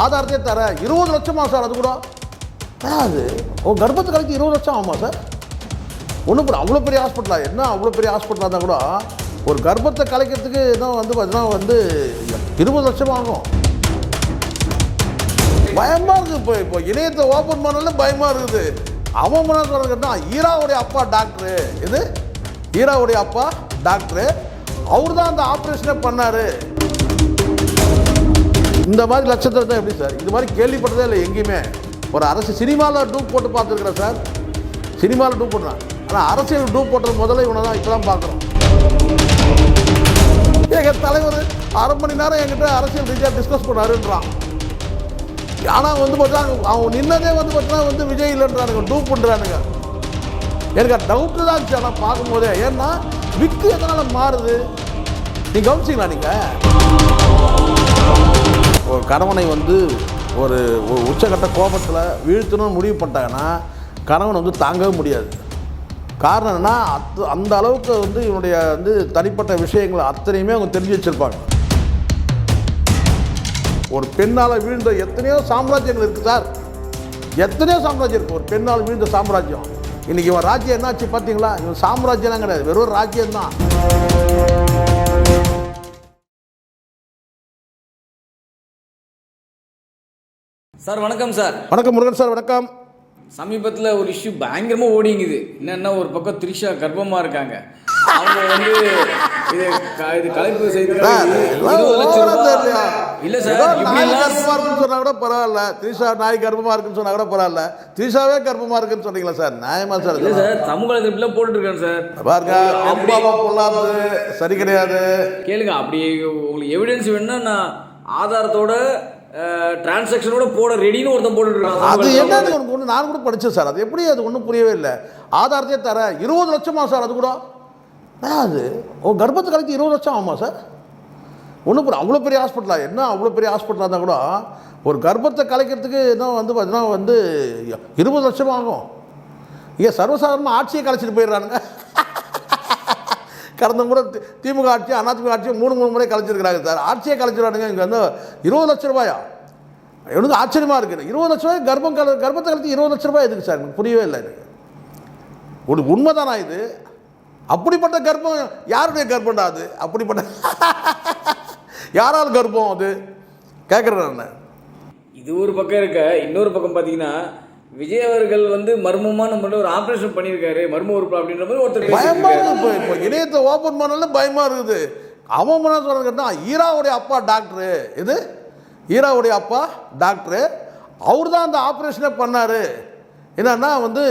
ஆதாரத்தையே தர 20 லட்சமா சார்? அது கூட அது உங்கள் கர்ப்பத்தை கலைக்கு 20 லட்சம் ஆகுமா சார்? ஒன்றும் அவ்வளோ பெரிய ஹாஸ்பிட்டலா? என்ன அவ்வளோ பெரிய ஹாஸ்பிட்டலாக இருந்தால் கூட ஒரு கர்ப்பத்தை கலைக்கிறதுக்கு இன்னும் வந்து பார்த்தீங்கன்னா 20 லட்சம் ஆகும். பயமாக இருக்குது. இப்போ இணையத்தை ஓப்பன் பண்ணல பயமாக இருக்குது. அவன் என்ன சொல்கிறதுன்னா ஈராவுடைய அப்பா டாக்டரு, இது ஈராவுடைய அப்பா டாக்டரு, அவர் தான் அந்த ஆப்ரேஷனே பண்ணார். இந்த மாதிரி லட்சத்தை தான் எப்படி சார்? இது மாதிரி கேள்விப்பட்டதே இல்லை எங்கேயுமே. ஒரு அரசு சினிமாவில் டூப் போட்டு பார்த்துருக்குறேன் சார், சினிமாவில் டூப் போட்டுறேன். ஆனால் அரசியல் டூப் போட்டது முதல்ல இவனை தான் இப்போ தான் பார்க்குறோம். எங்கள் தலைவர் 1/2 மணி நேரம் என்கிட்ட அரசியல் ரீதியாக டிஸ்கஸ் பண்ணாருன்றான். ஆனால் வந்து பார்த்தா அவன் நின்னதே வந்து பார்த்தீங்கன்னா வந்து விஜய் இல்லைன்றானுங்க, டூப் பண்ணுறானுங்க. எனக்கு டவுட்டு தான் இருந்துச்சு ஆனால் பார்க்கும்போதே. ஏன்னா விக்கு எதனால் மாறுது நீங்கள் கவனிச்சிங்களா? நீங்கள் ஒரு கணவனை வந்து ஒரு உச்சகட்ட கோபத்தில் வீழ்த்தணும்னு முடிவு பண்ணிட்டாங்கன்னா கணவன் வந்து தாங்கவே முடியாது. காரணம் என்னன்னா அந்த அளவுக்கு வந்து இவனுடைய வந்து தனிப்பட்ட விஷயங்கள் அத்தனையுமே அவங்க தெரிஞ்சு வச்சுருப்பாங்க. ஒரு பெண்ணால் வீழ்ந்த எத்தனையோ சாம்ராஜ்யங்கள் இருக்குது சார், எத்தனையோ சாம்ராஜ்யம் இருக்குது. ஒரு பெண்ணால் வீழ்ந்த சாம்ராஜ்யம். இன்றைக்கி இவன் ராஜ்யம் என்னாச்சு பார்த்தீங்களா? இவன் சாம்ராஜ்யம்லாம் கிடையாது, வெறும் ராஜ்யம்தான். சார் வணக்கம் சார். வணக்கம் முருகன் சார். வணக்கம். சமீபத்தில் ஒரு இஷ்யூ பயங்கரமாக ஓடிங்குது. என்னன்னா ஒரு பக்கம் த்ரிஷா கர்ப்பமாக இருக்காங்க. அவங்க வந்து இது கலைப்பு செய்து இல்லை சார். கர்ப்பமாக இருக்குன்னு சொன்னால் கூட பரவாயில்ல, த்ரிஷா நாய் கர்ப்பமாக இருக்குன்னு சொன்னால் கூட பரவாயில்ல, த்ரிஷாவே கர்ப்பமாக இருக்குன்னு சொன்னீங்களா சார்? நியாயமா சார்? இல்லை சார், சமூக இப்படிலாம் போட்டுருக்கேன் சார். பாருங்க, அப்பாவா பொல்லாது சரி கிடையாது. கேளுங்க, அப்படி உங்களுக்கு எவிடன்ஸ் வேணும்னா நான் ஆதாரத்தோட டிரான்சாக்ஷனோட போட ரெடின்னு ஒருத்தன் போட்டுருக்காங்க. அது என்னது ஒன்று நான் கூட படித்தேன் சார். அது எப்படி? அது ஒன்றும் புரியவே இல்லை. ஆதாரத்தையே தர 20 லட்சமா சார்? அது கூட அது உங்கள் கர்ப்பத்தை கலைக்கு 20 லட்சம் ஆகுமா சார்? ஒன்றும் அவ்வளோ பெரிய ஹாஸ்பிட்டலா? என்ன அவ்வளோ பெரிய ஹாஸ்பிட்டலாக இருந்தால் கூட ஒரு கர்ப்பத்தை கலைக்கிறதுக்கு இன்னும் வந்து பார்த்தீங்கன்னா வந்து 20 லட்சம் ஆகும். இங்கே சர்வசாதாரணமாக ஆட்சியை கலைச்சிட்டு போயிடுறானுங்க. கடந்த கூட திமுக ஆட்சி அதிமுக ஆட்சி 3 முறை கலைச்சிருக்கிறாங்க சார். ஆட்சியை கலைச்சிடுறானுங்க. இங்கே வந்து 20 லட்ச ரூபாயா? எனக்கு ஆச்சரியமாக இருக்குது. 20 லட்ச ரூபாய் கர்ப்பத்தை கலைச்சி 20 லட்ச ரூபாய் எதுக்கு சார்? எனக்கு புரியவே இல்லை. எனக்கு ஒரு உண்மைதானா இது? அப்படிப்பட்ட கர்ப்பம் யாருடைய கர்ப்பம்டா அது? அப்படிப்பட்ட யாரால் கர்ப்பம் அது கேட்குறேன். இது ஒரு பக்கம் இருக்க. இன்னொரு பக்கம் பார்த்தீங்கன்னா விஜய் அவர்கள் வந்து மர்மமான ஒரு ஆப்ரேஷன் பண்ணியிருக்காரு, மர்ம உறுப்பு அப்படின்ற மாதிரி ஒருத்தர் பயமாக இருக்குது. இப்போ இணையத்தை ஓப்பன் பண்ணல பயமாக இருக்குது. அவன் என்ன சொல்கிறதுன்னா ஈராவுடைய அப்பா டாக்டரு, இது ஈராவுடைய அப்பா டாக்டரு, அவர் தான் அந்த ஆப்ரேஷனே பண்ணார். என்னன்னா வந்து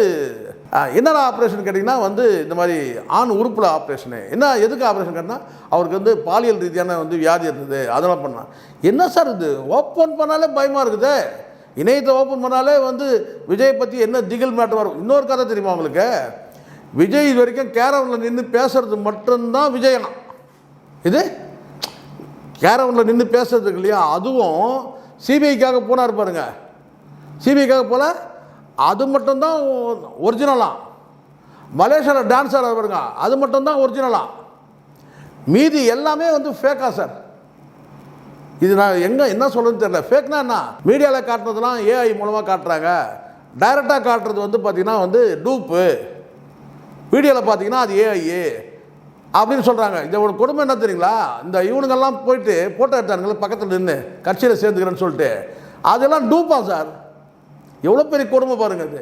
என்னென்ன ஆப்ரேஷன் கேட்டிங்கன்னா வந்து இந்த மாதிரி ஆண் உறுப்பில் ஆப்ரேஷனு. என்ன எதுக்கு ஆப்ரேஷன் கேட்டால் அவருக்கு வந்து பாலியல் ரீதியான வந்து வியாதி இருந்தது, அதெல்லாம் பண்ணான். என்ன சார் இது? ஓப்பன் பண்ணாலே பயமாக இருக்குது. இணையத்தை ஓப்பன் பண்ணாலே வந்து விஜய் பற்றி என்ன திகில் மேட்டர் வரும். இன்னொரு கதை தெரியுமா உங்களுக்கு? விஜய் இது வரைக்கும் கேரவனில் நின்று பேசுறது மட்டும்தான் விஜயனா. இது கேரவனில் நின்று பேசுறதுக்கு இல்லையா, அதுவும் சிபிஐக்காக போனார் பாருங்க. சிபிஐக்காக போல அது மட்டும்தான் ஒரிஜினலாம். மலேசியாவில் டான்ஸ் ஆட பாருங்க, அது மட்டும்தான் ஒரிஜினலாம். மீதி எல்லாமே வந்து ஃபேக்கா சார். இது நான் என்ன சொல்கிறதுன்னு தெரியல. ஃபேக்னா என்ன? மீடியாவில் காட்டுறதுலாம் ஏஐ மூலமாக காட்டுறாங்க. டைரெக்டாக காட்டுறது வந்து பார்த்திங்கன்னா வந்து டூப்பு. வீடியோவில் பார்த்தீங்கன்னா அது ஏஐ அப்படின்னு சொல்கிறாங்க. இந்த ஒரு கொடுமை என்ன தெரியுங்களா? இந்த இவனுங்கெல்லாம் போயிட்டு ஃபோட்டோ எடுத்தானுங்கள பக்கத்தில் நின்று கட்சியில் சேர்ந்துக்கிறேன்னு சொல்லிட்டு, அதெல்லாம் டூப்பா சார்? எவ்வளோ பெரிய கொடுமை பாருங்கள். அது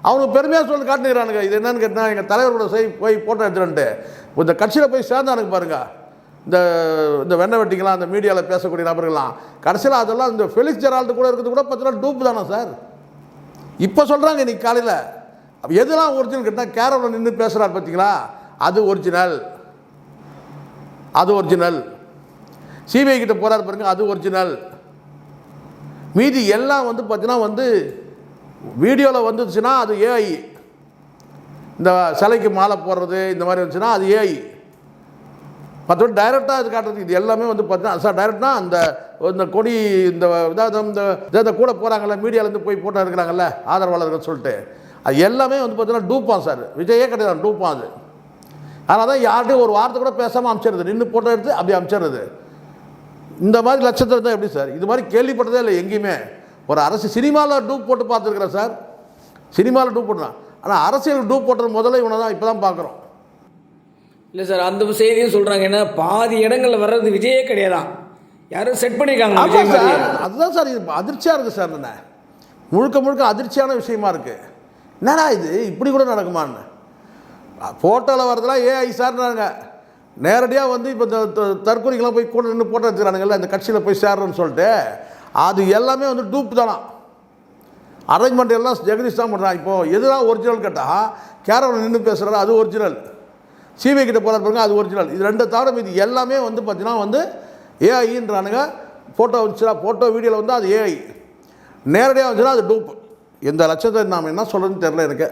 அவனுக்கு பெருமையாக சொல்லி காட்டுகிறானுங்க. இது என்னன்னு கேட்டால் எங்கள் தலைவரோட போய் ஃபோட்டோ எடுத்துட்டு இந்த கட்சியில் போய் சேர்ந்தானுங்க பாருங்கள். இந்த வெண்ணை வெட்டிங்களாம், அந்த மீடியாவில் பேசக்கூடிய நபர்கள்லாம் கடைசியில் அதெல்லாம் இந்த ஃபெலிக்ஸ் ஜெரால்டு கூட இருக்கிறது கூட பார்த்தீங்கன்னா டூப் தானே சார்? இப்போ சொல்கிறாங்க இன்றைக்கி காலையில். அப்போ எதுலாம் ஒரிஜினல் கேட்டால் கேரளில் நின்று பேசுகிறார் பார்த்தீங்களா, அது ஒரிஜினல். அது ஒரிஜினல். சிபிஐ கிட்ட போகிறார் பாருங்க, அது ஒரிஜினல். மீதி எல்லாம் வந்து பார்த்தீங்கன்னா வந்து வீடியோவில் வந்துச்சுன்னா அது ஏஐ. இந்த சிலைக்கு மாலை போடுறது இந்த மாதிரி வந்துச்சுன்னா அது ஏஐ. மற்றபடி டைரெக்டாக இது காட்டுறது இது எல்லாமே வந்து பார்த்தீங்கன்னா சார் டைரெக்டாக இந்த கொடி இந்த கூட போகிறாங்கல்ல, மீடியாவிலேருந்து போய் போட்டோ இருக்கிறாங்கல்ல ஆதரவாளர்கள் சொல்லிட்டு, அது எல்லாமே வந்து பார்த்தீங்கன்னா டூப்பான் சார். விஜயே கிடையாது, டூப்பான் அது. அதனால் தான் யார்கிட்டையும் ஒரு வார்த்தை கூட பேசாமல் அனுப்பிச்சிடுறது, நின்று போட்டோ எடுத்து அப்படி அனுப்பிச்சிடுறது. இந்த மாதிரி லட்சத்தில் இருந்தால் எப்படி சார்? இது மாதிரி கேள்விப்பட்டதே இல்லை எங்கேயுமே. ஒரு அரசு சினிமாவில் டூப் போட்டு பார்த்துருக்குறேன் சார், சினிமாவில் டூப் போட்டுறான். ஆனால் அரசியல் டூப் போட்டது முதல்ல இவனை தான் இப்போ தான் பார்க்குறோம். இல்லை சார், அந்த செய்தியும் சொல்கிறாங்க. ஏன்னா பாதி இடங்களில் வர்றது விஜயே கிடையாதான், யாரும் செட் பண்ணியிருக்காங்க விஜய் சார். மாதிரியே. அதுதான் சார், இது அதிர்ச்சியாக இருக்குது சார். என்ன முழுக்க முழுக்க அதிர்ச்சியான விஷயமா இருக்குது. என்னடா இது இப்படி கூட நடக்குமான்னு. ஃபோட்டோவில் வரதெல்லாம் ஏஐ சார்னாங்க. நேரடியாக வந்து இப்போ தற்கொலைக்கெல்லாம் போய் கூட நின்று ஃபோட்டோ எடுத்துக்கிறானுங்கல்ல, இந்த கட்சியில் போய் சேர்றோன்னு சொல்லிட்டு, அது எல்லாமே வந்து டூப் தானா. அரேஞ்ச்மெண்ட் எல்லாம் ஜெகதீஷ் தான் பண்ணுறான். இப்போது எதுதான் ஒரிஜினல் கேட்டால் கேரவன் நின்று பேசுகிறாரு, அது ஒரிஜினல். சிபிஐ கிட்ட போகிற பாருங்க, அது ஒரிஜினல். இது ரெண்டு தவிர இது எல்லாமே வந்து பார்த்தீங்கன்னா வந்து ஏஐன்றானுங்க. ஃபோட்டோ வந்துச்சுன்னா ஃபோட்டோ வீடியோவில் வந்து அது ஏஐ, நேரடியாக வந்துச்சுன்னா அது டூப். இந்த லட்சத்தை நாம் என்ன சொல்கிறதுன்னு தெரில,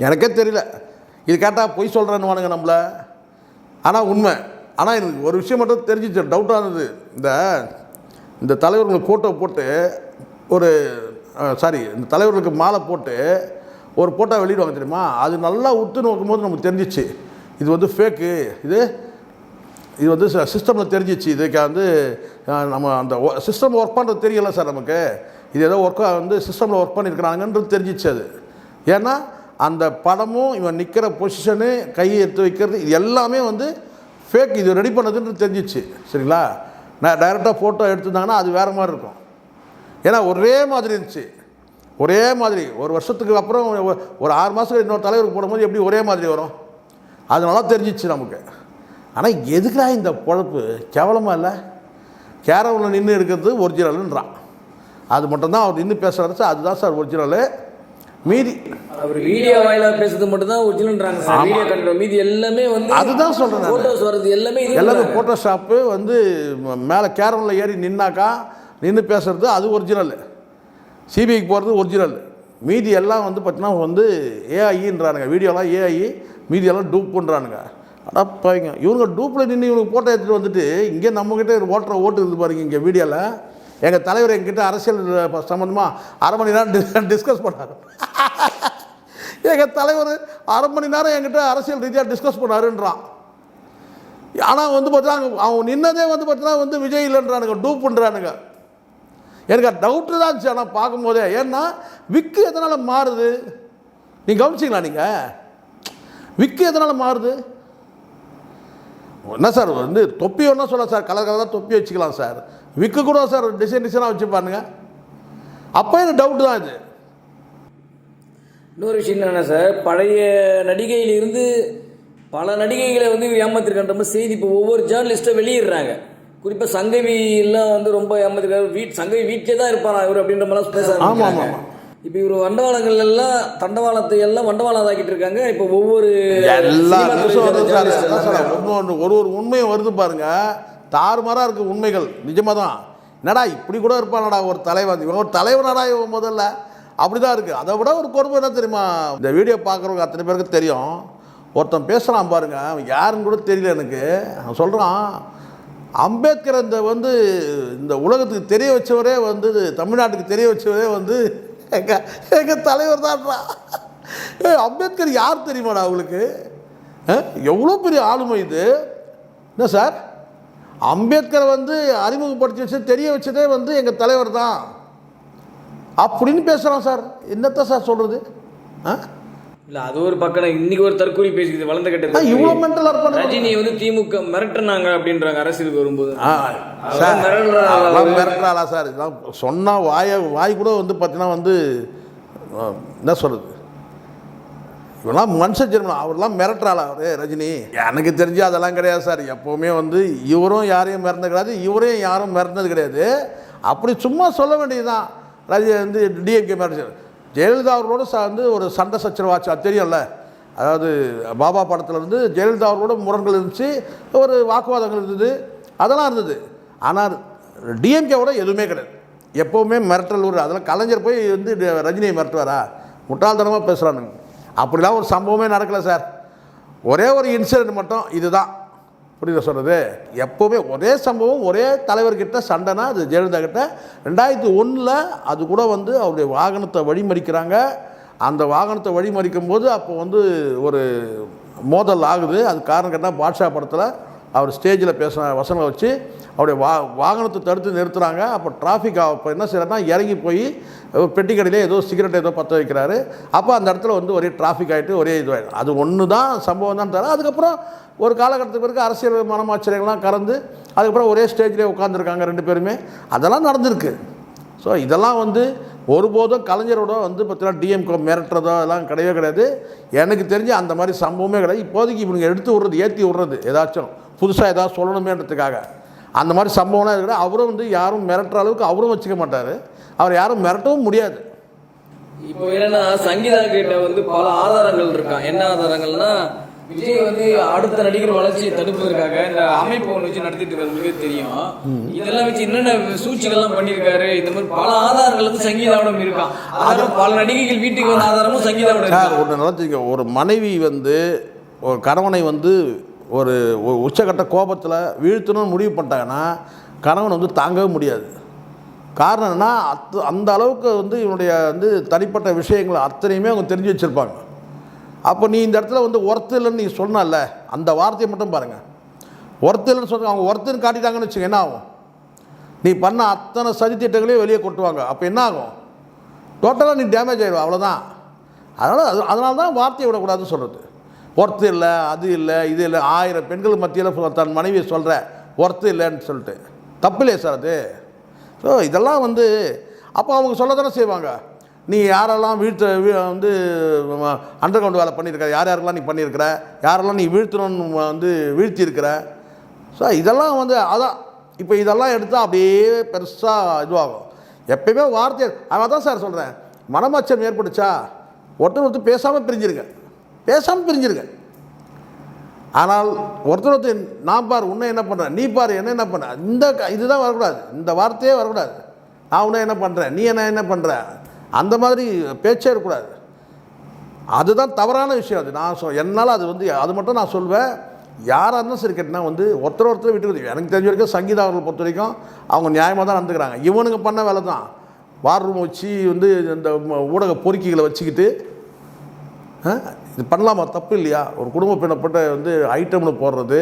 எனக்கே தெரியல. இது கேட்டால் பொய் சொல்கிறேன்னு வானுங்க நம்மளை. ஆனால் உண்மை. ஆனால் எனக்கு ஒரு விஷயம் மட்டும் தெரிஞ்சிச்சு, டவுட்டாக இருந்தது. இந்த தலைவர்களுக்கு ஃபோட்டோ போட்டு ஒரு இந்த தலைவர்களுக்கு மாலை போட்டு ஒரு ஃபோட்டோ வெளியிடுவாங்க தெரியுமா, அது நல்லா உத்து நோக்கும்போது நமக்கு தெரிஞ்சிச்சு இது வந்து ஃபேக்கு. இது வந்து சிஸ்டமில் தெரிஞ்சிச்சு. இதுக்கு வந்து நம்ம அந்த சிஸ்டம் ஒர்க் பண்ணுறது தெரியல சார் நமக்கு. இது ஏதோ ஒர்க்காக வந்து சிஸ்டமில் ஒர்க் பண்ணியிருக்கிறாங்கன்றது தெரிஞ்சிச்சு அது. ஏன்னா அந்த படமும் இவன் நிற்கிற பொசிஷனு, கையை எடுத்து வைக்கிறது, இது எல்லாமே வந்து ஃபேக். இது ரெடி பண்ணதுன்றது தெரிஞ்சிச்சு. சரிங்களா? நான் டைரெக்டாக ஃபோட்டோ எடுத்துருந்தாங்கன்னா அது வேறு மாதிரி இருக்கும். ஏன்னா ஒரே மாதிரி இருந்துச்சு, ஒரே மாதிரி. ஒரு வருஷத்துக்கு அப்புறம் ஒரு 6 மாதத்துக்கு இன்னொரு தலைவருக்கு போடும்போது எப்படி ஒரே மாதிரி வரும், அதனால தெரிஞ்சிச்சு நமக்கு. ஆனால் எதுக்குடா இந்த பொழப்பு? கேவலமாக இல்லை? கேரவனில் நின்று எடுக்கிறது ஒரிஜினல்ன்றான். அது மட்டும்தான் அவர் நின்று பேசுகிறாரு சார், அதுதான் சார் ஒரிஜினலு. மீதி அவர் வீடியோ வாயிலாக பேசுறது மட்டும் தான் ஒரிஜினல்ன்றாங்க சார். வீடியோ கண்ட்ரோல் மீதி எல்லாமே வந்து அதுதான் சொல்கிறேன். ஃபோட்டோஸ் வருது எல்லாமே ஃபோட்டோஷாப்பு வந்து மேலே கேரவனில் ஏறி நின்னாக்கா நின்று பேசுகிறது அது ஒரிஜினல். சிபிஐக்கு போகிறது ஒரிஜினல். மீதி எல்லாம் வந்து பார்த்தீங்கன்னா வந்து ஏஐன்றானுங்க. வீடியோலாம் ஏஐ, மீதியெல்லாம் டூப் பண்ணுறானுங்க. அடப்பாங்க, இவங்க டூப்பில் நின்று இவனுக்கு ஃபோட்டோ எடுத்துகிட்டு வந்துட்டு இங்கே நம்மக்கிட்ட ஓட்டு இருக்குது பாருங்க. இங்கே வீடியோவில் எங்கள் தலைவர் எங்கிட்ட அரசியல் சம்மந்தமாக 1/2 மணி நேரம் டிஸ்கஸ் பண்ணார். எங்கள் தலைவர் 1/2 மணி நேரம் என்கிட்ட அரசியல் ரீதியாக டிஸ்கஸ் பண்ணாருன்றான். ஆனால் வந்து பார்த்தீங்கன்னா அவன் நின்னதே வந்து பார்த்தீங்கன்னா வந்து விஜய் இல்லைன்றானுங்க, டூப் பண்ணுறானுங்க. எனக்கு டவுட்டு தான் இருந்துச்சு ஆனால் பார்க்கும்போதே. ஏன்னா விக்கு எதனால் மாறுது நீங்கள் கவனிச்சிங்களா? நீங்கள் விக்கு எதனால் மாறுது? என்ன சார் வந்து தொப்பி ஒன்றா சொல்ல சார், கலர் கலராக தொப்பி வச்சுக்கலாம் சார். விக்கு கூட சார் டிசைனாக வச்சு பாருங்க. அப்போ எனக்கு டவுட்டு தான் இது. இன்னொரு விஷயம் என்னென்னா சார், பழைய நடிகையிலிருந்து பல நடிகைகளை வந்து ஏமாத்திருக்கின்ற மாதிரி செய்தி இப்போ ஒவ்வொரு ஜேர்னலிஸ்ட்டும் வெளியிடுறாங்க. குறிப்பாக சங்கவி எல்லாம் வந்து ரொம்ப ஏமாத்திருக்காரு. சங்கவி வீட்டிலே தான் இருப்பாரா இவர் அப்படின்ற மாதிரிலாம் பேசுறாங்க. ஆமாம் ஆமாம். இப்போ இவர் வண்டவாளங்கள் எல்லாம் தண்டவாளத்தை எல்லாம் வண்டவாளதாக்கிட்டு இருக்காங்க. இப்போ ஒவ்வொரு ஒரு உண்மையும் வருது பாருங்க, தாறுமாறாக இருக்குது உண்மைகள். நிஜமாக தான். என்னடா இப்படி கூட இருப்பானடா ஒரு தலைவன், இவன் ஒரு தலைவனடா இவன் முதல்ல, அப்படி தான் இருக்குது. அதை விட ஒரு கொடுமை என்ன தெரியுமா? இந்த வீடியோ பார்க்குறவங்க அத்தனை பேருக்கு தெரியும். ஒருத்தன் பேசுகிறான் பாருங்க, அவன் யாருன்னு கூட தெரியல எனக்கு. அவன் சொல்கிறான், அம்பேத்கர் இந்த உலகத்துக்கு தெரிய வச்சவரே தமிழ்நாட்டுக்கு தெரிய வச்சவரே எங்கள் தலைவர் தான்டா. அம்பேத்கர் யார் தெரியுமாடா அவங்களுக்கு? எவ்வளோ பெரிய ஆளுமை இது. என்ன சார், அம்பேத்கரை அறிமுகப்படுத்தி வச்சு தெரிய வச்சதே எங்கள் தலைவர் தான் அப்படின்னு பேசுகிறான் சார். என்னத்த சார் சொல்கிறது? இல்லை, அது ஒரு பக்கம். இன்னைக்கு ஒரு தற்கொலை பேசிக்குது வளர்ந்த கட்ட இவ்வளோ மென்டலாக இருப்பாங்க. ரஜினி திமுக மிரட்டுனாங்க அப்படின்றாங்க அரசியலுக்கு வரும்போது. மிரட்டுறாளா சார்? இதெல்லாம் சொன்னால் வாய் கூட பார்த்தீங்கன்னா என்ன சொல்கிறது, இவெல்லாம் மனுஷன் ஜென்மம். அவரெல்லாம் மிரட்டுறாளா அவரு ரஜினி? எனக்கு தெரிஞ்சு அதெல்லாம் கிடையாது சார். எப்போவுமே இவரும் யாரையும் மிரண்டது கிடையாது, இவரையும் யாரும் மிரட்டினது கிடையாது. அப்படி சும்மா சொல்ல வேண்டியதுதான். ரஜினி டிஎம்கே மிரட்டு, ஜெயலலிதா அவர்களோட ஒரு சண்டை சச்சரவாச்சு, அது தெரியும்ல. அதாவது பாபா படத்தில் ஜெயலலிதா அவர்களோட முரண்கள் இருந்துச்சு, ஒரு வாக்குவாதங்கள் இருந்தது, அதெல்லாம் இருந்தது. ஆனால் டிஎம்கேவோட எதுவுமே கிடையாது. எப்போவுமே மிரட்டல் ஒரு அதெல்லாம் கலைஞர் போய் ரஜினியை மிரட்டுவாரா? முட்டாள்தனமாக பேசுகிறானுங்க. அப்படிலாம் ஒரு சம்பவமே நடக்கலை சார். ஒரே ஒரு இன்சிடென்ட் மட்டும் இதுதான். புரியுது சொல்கிறது? எப்போவுமே ஒரே சம்பவம், ஒரே தலைவர்கிட்ட சண்டைனா அது ஜெயலலிதா கிட்ட. 2001 அது கூட அவருடைய வாகனத்தை வழிமறிக்கிறாங்க. அந்த வாகனத்தை வழிமறிக்கும் போது அப்போ ஒரு மோதல் ஆகுது. அது காரணம் கேட்டால் பாட்ஷா படத்தில் அவர் ஸ்டேஜில் பேசின வசனங்களை வச்சு அவருடைய வாகனத்தை தடுத்து நிறுத்துகிறாங்க. அப்போ டிராஃபிக் அப்போ என்ன செய்யறாருன்னா இறங்கி போய் பெட்டி கடையிலே ஏதோ சிகரெட் ஏதோ பற்ற வைக்கிறாரு. அப்போ அந்த இடத்துல வந்து ஒரே டிராஃபிக் ஆகிட்டு ஒரே இதுவாகிடும். அது ஒன்று தான் சம்பவம் தான் தர. அதுக்கப்புறம் ஒரு காலகட்டத்துக்கு பிறகு அரசியல் மனமாச்சரியங்கள்லாம் கறந்து அதுக்கப்புறம் ஒரே ஸ்டேஜ்லேயே உட்காந்துருக்காங்க 2 பேருமே. அதெல்லாம் நடந்திருக்கு. ஸோ இதெல்லாம் வந்து ஒருபோதும் கலைஞரோட வந்து பார்த்தீங்கன்னா டிஎம்கோ மிரட்டுறதோ அதெல்லாம் கிடையவே கிடையாது. எனக்கு தெரிஞ்சு அந்த மாதிரி சம்பவமே கிடையாது. இப்போதைக்கு இவங்க எடுத்து விட்றது ஏற்றி விட்றது ஏதாச்சும் புதுசாக ஏதாவது சொல்லணுமேன்றதுக்காக அந்த மாதிரி சம்பவம்லாம் இருக்கிற. அவரும் வந்து யாரும் மிரட்டுற அளவுக்கு அவரும் வச்சுக்க மாட்டார். அவர் யாரும் மிரட்டவும் முடியாது. இப்போ என்னன்னா சங்கீதா கிட்ட வந்து பல ஆதாரங்கள் இருக்கான். என்ன ஆதாரங்கள்னா விஜய் வந்து அடுத்த நடிகர் வளர்ச்சியை தடுப்பதற்காக இந்த அமைப்பு ஒன்று வச்சு நடத்திட்டு இருக்கிறது தெரியும். இதெல்லாம் வச்சு என்னென்ன சூழ்ச்சிகள்லாம் பண்ணியிருக்காரு. இந்த மாதிரி பல ஆதாரங்கள் வந்து சங்கீதாவிடம் இருக்கான். ஆதாரம் பல நடிகைகள் வீட்டுக்கு வந்த ஆதாரமும் சங்கீதாவிடம். ஒன்று நிலச்சிக்க, ஒரு மனைவி வந்து ஒரு கணவனை வந்து ஒரு உச்சக்கட்ட கோபத்தில் வீழ்த்தணும்னு முடிவு பண்ணிட்டாங்கன்னா கணவன் வந்து தாங்கவே முடியாது. காரணம் என்னன்னா அந்த அளவுக்கு வந்து இவனுடைய வந்து தனிப்பட்ட விஷயங்களை அத்தனையுமே அவங்க தெரிஞ்சு வச்சுருப்பாங்க. அப்போ நீ இந்த இடத்துல வந்து ஒர்த்து இல்லைன்னு நீ சொன்னல, அந்த வார்த்தையை மட்டும் பாருங்கள். ஒர்த்து இல்லைன்னு சொல்ல அவங்க ஒர்த்துன்னு காட்டிட்டாங்கன்னு வச்சுங்க, என்ன ஆகும்? நீ பண்ண அத்தனை சதித்திட்டங்களையும் வெளியே கொட்டுவாங்க. அப்போ என்ன ஆகும்? டோட்டலாக நீ டேமேஜ் ஆகிடுவா, அவ்வளோதான். அதனால தான் வார்த்தையை விடக்கூடாதுன்னு சொல்கிறது. ஒர்த்து இல்லை, அது இல்லை, இது இல்லை. 1000 பெண்கள் மத்தியில் தன் மனைவியை சொல்கிற ஒர்த்து இல்லைன்னு சொல்லிட்டு தப்பு இல்லையே சார் அது? ஸோ இதெல்லாம் வந்து அப்போ அவங்க சொல்ல தானே செய்வாங்க. நீ யாரெல்லாம் வந்து அண்டர் கிரவுண்ட் வேலை பண்ணியிருக்கிற, யாரெல்லாம் நீ பண்ணியிருக்கிற, யாரெல்லாம் நீ வீழ்த்தணும்னு வந்து வீழ்த்தியிருக்கிற. ஸோ இதெல்லாம் வந்து அதான் இப்போ இதெல்லாம் எடுத்தால் அப்படியே பெருசாக இதுவாகும். எப்பயுமே வார்த்தை அவன் தான் சார் சொல்கிறேன். மனமாச்சம் ஏற்படுச்சா ஒருத்தர் பேசாமல் பிரிஞ்சிருங்க. ஆனால் ஒருத்தர் நான் பார் உன்னை என்ன பண்ணுறேன், நீ பார் என்ன பண்ணுற, இதுதான் வரக்கூடாது. இந்த வார்த்தையே வரக்கூடாது. நான் உன்னை என்ன பண்ணுறேன், நீ என்ன பண்ணுற, அந்த மாதிரி பேச்சே இருக்கக்கூடாது. அதுதான் தவறான விஷயம். அது நான் என்னால் அது வந்து அது மட்டும் நான் சொல்வேன். யாராக இருந்தாலும் சரி கேட்டால் வந்து ஒருத்தர் விட்டுக்குது. எனக்கு தெரிஞ்ச வரைக்கும் சங்கீதா அவர்கள் பொறுத்த வரைக்கும் அவங்க நியாயமாக தான் நடந்துக்கிறாங்க. இவனுங்க பண்ண வேலை தான் வார் ரூம் வச்சு வந்து இந்த ஊடக பொறுக்கிகளை வச்சுக்கிட்டு இது பண்ணலாமா? தப்பு இல்லையா? ஒரு குடும்ப பெண்ணப்பட்ட வந்து ஐட்டம்னு போடுறது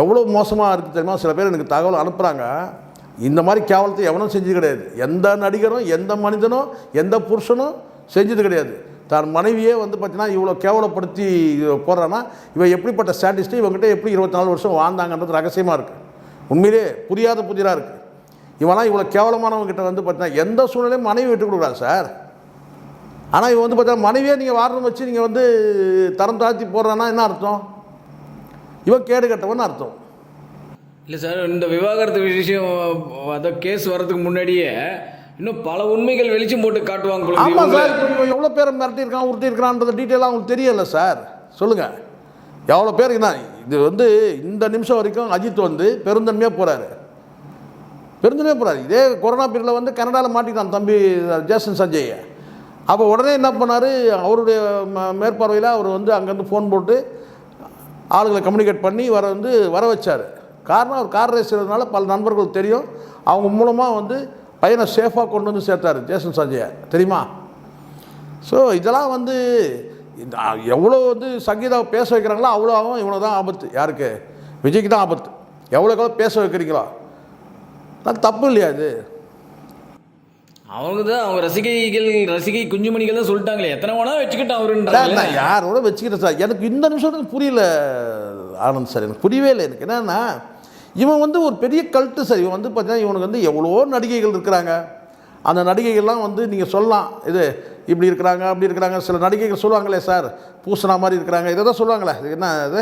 எவ்வளோ மோசமாக இருக்குது தெரியுமா? சில பேர் எனக்கு தகவல் அனுப்புகிறாங்க. இந்த மாதிரி கேவலத்தை எவனும் செஞ்சது கிடையாது. எந்த நடிகரும் எந்த மனிதனும் எந்த புருஷனும் செஞ்சது கிடையாது. தன் மனைவியே வந்து பார்த்தீங்கன்னா இவ்வளோ கேவலப்படுத்தி போடுறான்னா இவன் எப்படிப்பட்ட ஸ்டாட்டிஸ்ட்டு, இவங்ககிட்ட எப்படி 24 வருஷம் வாழ்ந்தாங்கன்றது ரகசியமாக இருக்குது. உண்மையிலே புரியாத புதிராக இருக்குது. இவெல்லாம் இவ்வளோ கேவலமானவங்ககிட்ட வந்து பார்த்தீங்கன்னா எந்த சூழ்நிலையும் மனைவி விட்டு கொடுக்குறாரு சார். ஆனால் இவன் வந்து பார்த்தா மனைவியே நீங்கள் வாரணும் வச்சு நீங்கள் வந்து தரம் தாழ்த்தி போடுறான்னா என்ன அர்த்தம்? இவன் கேடு கட்டவன்னு அர்த்தம். இல்லை சார், இந்த விவாகரத்து விஷயம் அதான் கேஸ் வர்றதுக்கு முன்னாடியே இன்னும் பல உண்மைகள் வெளிச்சம் போட்டு காட்டுவாங்க. ஆமாம் சார். இப்போ எவ்வளோ பேரை மிரட்டியிருக்கான் உருட்டியிருக்கான்றது டீட்டெயிலாக அவங்களுக்கு தெரியல சார். சொல்லுங்கள், எவ்வளோ பேருக்கு நான் இது வந்து இந்த நிமிஷம் வரைக்கும் அஜித் வந்து பெருந்தன்மையாக போகிறாரு. இதே கொரோனா பீரியடில் வந்து கனடாவில் மாட்டிக்கிட்டான் தம்பி ஜேசன் சஞ்சய். அப்போ உடனே என்ன பண்ணார், அவருடைய மேற்பார்வையில் அவர் வந்து அங்கேருந்து ஃபோன் போட்டு ஆளுங்களை கம்யூனிகேட் பண்ணி வர வச்சார். காரணம் அவர் கார் ரேஸ் செய்கிறதுனால பல நண்பர்கள் தெரியும். அவங்க மூலமாக வந்து பையனை சேஃபாக கொண்டு வந்து சேர்த்தார் ஜேசன் சஞ்சயை, தெரியுமா? ஸோ இதெல்லாம் வந்து எவ்வளோ வந்து சங்கீதாவை பேச வைக்கிறாங்களோ அவ்வளோ ஆகும். இவ்வளோ தான் ஆபத்து. யாருக்கு? விஜய்க்கு தான் ஆபத்து. எவ்வளோக்கெவ்வளோ பேச வைக்கிறீங்களோ அது தப்பு இல்லையா? அது அவங்க தான் அவங்க ரசிகை குஞ்சுமணிகள் தான் சொல்லிட்டாங்களே, எத்தனை வேணா வச்சுக்கிட்டேன் அவருன்றாங்க. யாரோட வச்சுக்கிட்டேன் சார். எனக்கு இந்த நிமிஷத்துக்கு புரியல ஆனந்த் சார், எனக்கு புரியவே இல்லை. எனக்கு என்னன்னா இவன் வந்து ஒரு பெரிய கல்ட்டு சார். இவன் வந்து பார்த்தீங்கன்னா இவனுக்கு வந்து எவ்வளோ நடிகைகள் இருக்கிறாங்க. அந்த நடிகைகள்லாம் வந்து நீங்கள் சொல்லலாம் இது இப்படி இருக்கிறாங்க அப்படி இருக்கிறாங்க. சில நடிகைகள் சொல்லுவாங்களே சார் பூசணா மாதிரி இருக்கிறாங்க, இதை தான் சொல்லுவாங்களே. இது என்ன இது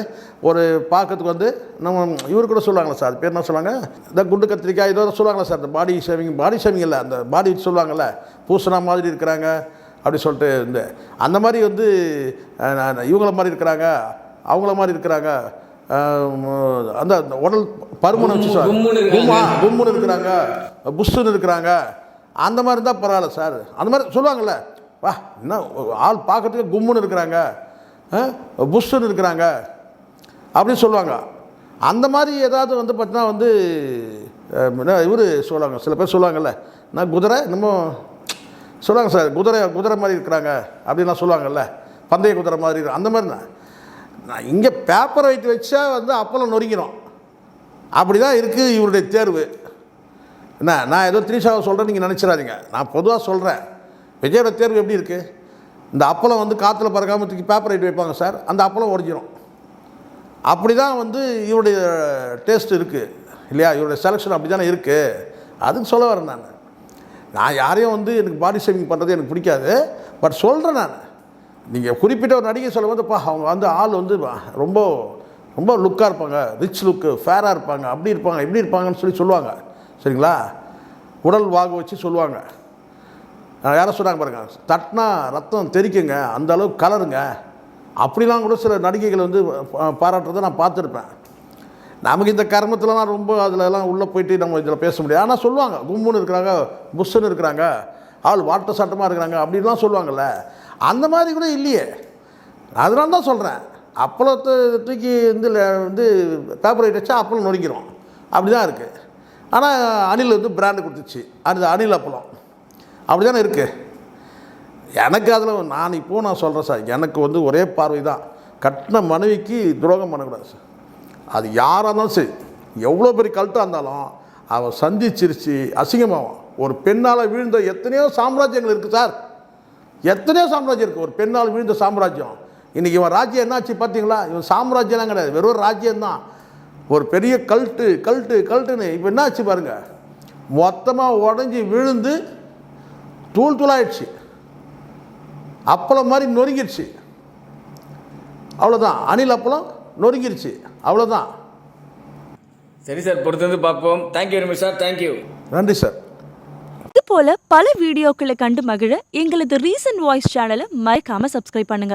ஒரு பார்க்கறதுக்கு வந்து நம்ம இவர் கூட சொல்லுவாங்களே சார், பேர் என்ன சொல்லுவாங்க, இந்த குண்டு கத்திரிக்காய் இதோ சொல்லுவாங்களே சார். இந்த பாடி ஷேவிங் இல்லை, அந்த பாடி வச்சு சொல்லுவாங்கள்ல பூசணா மாதிரி இருக்கிறாங்க அப்படி சொல்லிட்டு அந்த மாதிரி வந்து இவங்கள மாதிரி இருக்கிறாங்க அவங்கள மாதிரி இருக்கிறாங்க. அந்த உடல் பருமனை வச்சு கும்முன்னு இருக்கிறாங்க, புஷ்ஷுன்னு இருக்கிறாங்க. அந்த மாதிரி இருந்தால் பரவாயில்ல சார். அந்த மாதிரி சொல்லுவாங்கள்ல, வா என்ன ஆள் பார்க்கறதுக்கு கும்முன்னு இருக்கிறாங்க, புஷ்ஷுன்னு இருக்கிறாங்க அப்படின்னு சொல்லுவாங்க. அந்த மாதிரி ஏதாவது வந்து பார்த்தீங்கன்னா வந்து இவர் சொல்லுவாங்க, சில பேர் சொல்லுவாங்கள்ல, நான் குதிரை இன்னமும் சொல்லுவாங்க சார், குதிரை மாதிரி இருக்கிறாங்க அப்படின்லாம் சொல்லுவாங்கள்ல, பந்தய குதிரை மாதிரி. அந்த மாதிரி தான் நான் இங்கே பேப்பர் வெயிட் வச்சா வந்து அப்பளம் நொறுங்கிடும். அப்படி தான் இருக்குது இவருடைய தேர்வு. என்ன, நான் ஏதோ திரிஷாவை சொல்கிறேன் நீங்கள் நினச்சிடாதீங்க, நான் பொதுவாக சொல்கிறேன். விஜயோட தேர்வு எப்படி இருக்குது? இந்த அப்பளம் வந்து காற்றுல பறக்காமல் தூக்கி பேப்பர் வெயிட் வைப்பாங்க சார், அந்த அப்பளம் உடஞ்சிரும். அப்படி தான் வந்து இவருடைய டேஸ்ட் இருக்குது இல்லையா, இவருடைய செலெக்ஷன் அப்படி தானே இருக்குது. அதுக்கு சொல்ல வரேன். நான் யாரையும் வந்து எனக்கு பாடி ஷேமிங் பண்ணுறது எனக்கு பிடிக்காது. பட் சொல்கிறேன் நான், நீங்கள் குறிப்பிட்ட ஒரு நடிகை சொல்லும் போதுப்பா அவங்க வந்து ஆள் வந்து ரொம்ப ரொம்ப லுக்காக இருப்பாங்க, ரிச் லுக்கு, ஃபேராக இருப்பாங்க, அப்படி இருப்பாங்க இப்படி இருப்பாங்கன்னு சொல்லுவாங்க. சரிங்களா, உடல் வாகு வச்சு சொல்லுவாங்க. யாரை சொன்னாங்க பாருங்கள், தட்டினா ரத்தம் தெரிக்குங்க, அந்த அளவுக்கு கலருங்க, அப்படிலாம் கூட சில நடிகைகள் வந்து பாராட்டுறதை நான் பார்த்துருப்பேன். நமக்கு இந்த கர்மத்திலலாம் ரொம்ப அதிலலாம் உள்ளே போயிட்டு நம்ம இதில் பேச முடியாது. ஆனால் சொல்லுவாங்க, கும்முன்னு இருக்கிறாங்க, புஷ்ஷுன்னு இருக்கிறாங்க, ஆள் வாட்ட சாட்டமாக இருக்கிறாங்க அப்படின்லாம் சொல்லுவாங்கள்ல. அந்த மாதிரி கூட இல்லையே. அதனால தான் சொல்கிறேன், அப்பளத்தை தூக்கி வந்து பேப்பர் வெயிட் வச்சா அப்பளம் நொறுக்கிறோம், அப்படி தான் இருக்குது. ஆனால் அணில் வந்து பிராண்டு கொடுத்துச்சு, அது அணில் அப்பளம், அப்படி தானே இருக்குது. எனக்கு அதில் நான் சொல்கிறேன் சார், எனக்கு வந்து ஒரே பார்வை தான், கட்டின மனைவிக்கு துரோகம் பண்ணக்கூடாது சார். அது யாராக இருந்தாலும் சரி, எவ்வளோ பெரிய கல்ட்டாக இருந்தாலும் அவன் சந்திச்சிருச்சு அசிங்கமாகும். ஒரு பெண்ணால் வீழ்ந்த எத்தனையோ சாம்ராஜ்யங்கள் இருக்குது சார், எத்தனையோ சாம்ராஜ்யம் இருக்குது. ஒரு பெண்ணால் வீழ்ந்த சாம்ராஜ்யம். இன்றைக்கி இவன் ராஜ்யம் என்னாச்சு பார்த்தீங்களா? இவன் சாம்ராஜ்யம்லாம் கிடையாது, வெறும் ராஜ்யம்தான். ஒரு பெரிய கல்ட்டுன்னு இப்போ என்னாச்சு பாருங்கள், மொத்தமாக உடஞ்சி விழுந்து தூள் தூளாயிடுச்சு, அப்பளம் மாதிரி நொறுங்கிடுச்சு. அவ்வளோதான், அணில் அப்பளம் நொறுங்கிடுச்சு, அவ்வளோதான். சரி சார், பொறுத்து வந்து பார்ப்போம். Thank you very much sir. Thank you, நன்றி சார். இது போல பல வீடியோக்களை கண்டு மகிழ எங்களது ரீசன்ட் வாய்ஸ் சேனலை மறக்காம சப்ஸ்கிரைப் பண்ணுங்க.